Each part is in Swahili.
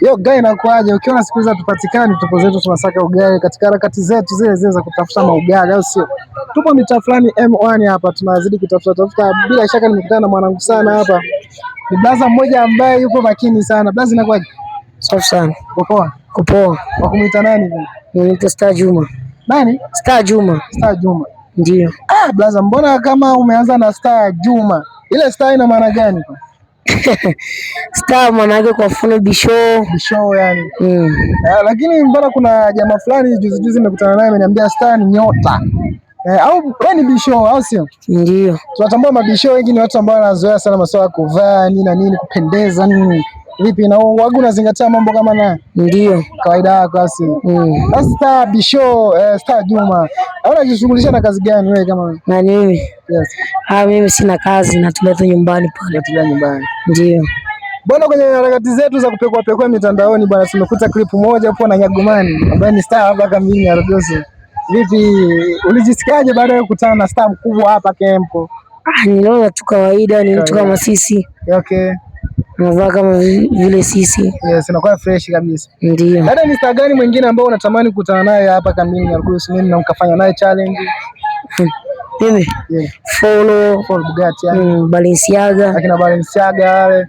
Yo guy, inakuaje? Ukiona siku hizi tupatikani, tupo zetu tunasaka ugali katika harakati zetu zile zile za kutafuta maugali, au sio? Tupo mitaa fulani M1 hapa, tunazidi kutafuta. Bila shaka nimekutana na mwanangu sana hapa, ni blaza mmoja ambaye yupo makini sana. Blaza, inakuaje? Safi sana. Poa. Kupoa. Wakumuita nani? Niite Star Juma. Nani? Star Juma. Star Juma. Ndio. Blaza, mbona kama umeanza na Star Juma? Ile Star ina maana gani? Star maana yake kwa full bisho yani. Lakini mbona kuna jamaa fulani juzi nimekutana naye ameniambia Star ni nyota. Au wewe ni bisho au sio? Ndio. Tunatambua mabisho wengi ni watu ambao wanazoea sana masuala ya kuvaa nini na nini, kupendeza nini. Vipi na wagu unazingatia mambo kama na? Ndio. Kawaida yako asi. Star bisho, Star Juma. Unajishughulisha na kazi gani wewe kama? Na mimi? Yes. Mimi sina kazi, natulia tu nyumbani pale. Natulia nyumbani. Ndio. Bwana, kwenye harakati zetu za kupekua mitandaoni bwana, tumekuta clip moja hapo na Nyagumani ambaye ni star hapa kamili ya Rodoso. Vipi, ulijisikiaje baada ya kukutana na star mkubwa hapa Kempo? Niliona tu kawaida, ni mtu kama sisi. Okay. Unavaa kama vile sisi. Yes, inakuwa fresh kabisa. Ndio. Dada, ni star gani mwingine ambao unatamani kukutana naye hapa kamili ya Rodoso nini na ukafanya naye challenge? Mimi? Yeah. Follow Bugatti, Balenciaga. Akina Balenciaga wale.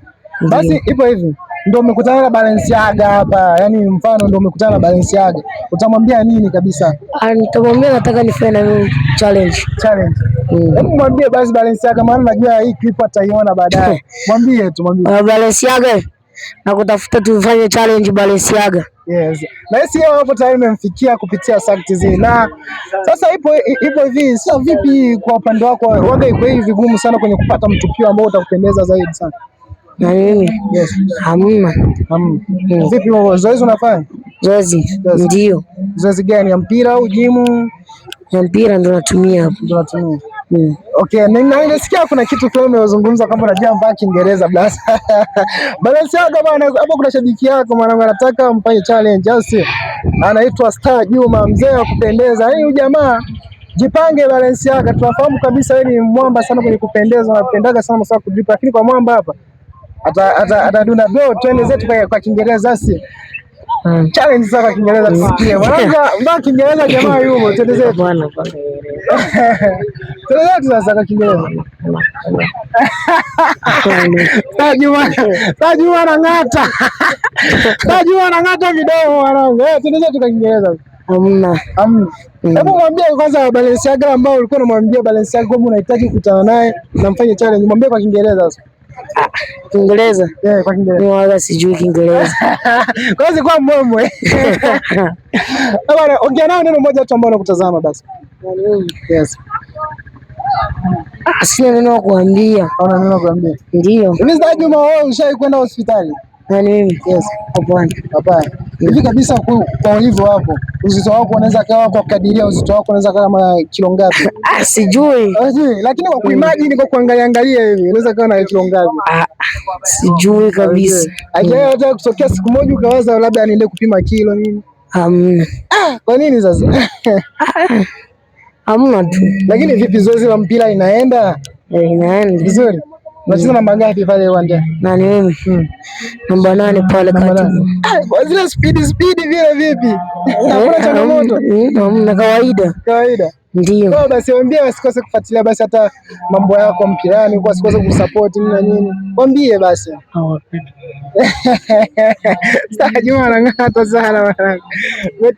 Basi ipo hivi. Ndio umekutana na Balenciaga hapa. Yaani mfano ndio umekutana na Balenciaga. Utamwambia nini kabisa? Nitamwambia nataka nifanye na mimi challenge. Hebu mwambie basi Balenciaga, maana najua hii clip ataiona baadaye. Mwambie tu, mwambie. Balenciaga, nakutafuta tufanye challenge Balenciaga. Yes. Na hisi yao hapo tayari imemfikia kupitia sakti zile. Na sasa ipo hivi, sio vipi kwa upande wako? Waga iko hivi vigumu sana kwenye kupata mtukio ambao utakupendeza zaidi sana. Na mimi? Yes. Hamna. Vipi zoezi unafanya? Zoezi? Ndio. Zoezi gani, ya mpira au jimu? Ya mpira ndo natumia hapo. Ndo natumia. Okay, nasikia kuna kitu fulani unazungumza kama unajua mpaka Kiingereza blasa. Balenciaga bwana, hapo kuna shabiki yako mwanangu anataka mfanye challenge au sio? Anaitwa Star Juma, mzee wa kupendeza. Huyu jamaa jipange Balenciaga, tunafahamu kabisa wewe ni mwamba sana kwenye kupendeza, unapendaga sana masuala kujipa, lakini kwa mwamba hapa ataduna bro, twende zetu kwa Kiingereza si? Challenge sasa kwa Kiingereza tusikie. Mbona Kiingereza jamaa yumo, twende zetu bwana. Twende zetu sasa kwa Kiingereza. Star Juma anang'ata. Star Juma anang'ata midomo mwanangu. Twende zetu kwa Kiingereza. Hamna. Hebu mwambie kwanza Balenciaga ambao ulikuwa unamwambia Balenciaga kwamba unahitaji kukutana naye na mfanye challenge. Mwambie kwa Kiingereza sasa. Kiingereza? Kwa Kiingereza. Mimi wala sijui Kiingereza. Kwanza kwa mbwembwe. Bwana, ongea nao neno moja tu ambao unakutazama basi. Yes. Sina neno la kuambia. Hauna neno la kuambia? Ndio. Hivi Star Juma, wewe ushawahi kwenda hospitali? Na mimi? Yes. Hapana. Hivi kabisa kwa ulivyo hapo, uzito wako unaweza kawa kwa kadiria uzito wako unaweza kama kilo ngapi? Sijui. Lakini kwa kuimagine, kwa kuangalia hivi unaweza kawa na kilo ngapi? Sijui kabisa. Haijawahi hata kutokea siku moja ukawaza labda niende kupima kilo nini? Hamna. Kwa nini sasa? Hamna tu. Lakini vipi zoezi la mpira inaenda? Inaenda vizuri. Unacheza namba ngapi pale uwanja? Na mimi? Namba 8 pale kati. Kwa zile speed vile vipi? Hakuna changamoto? Hamna, kawaida. Ndio. Kwa basi waambie wasikose kufuatilia basi hata mambo yako mpirani, kwa sikose kusupport nini na nini. Waambie basi. Star Juma anang'ata sana.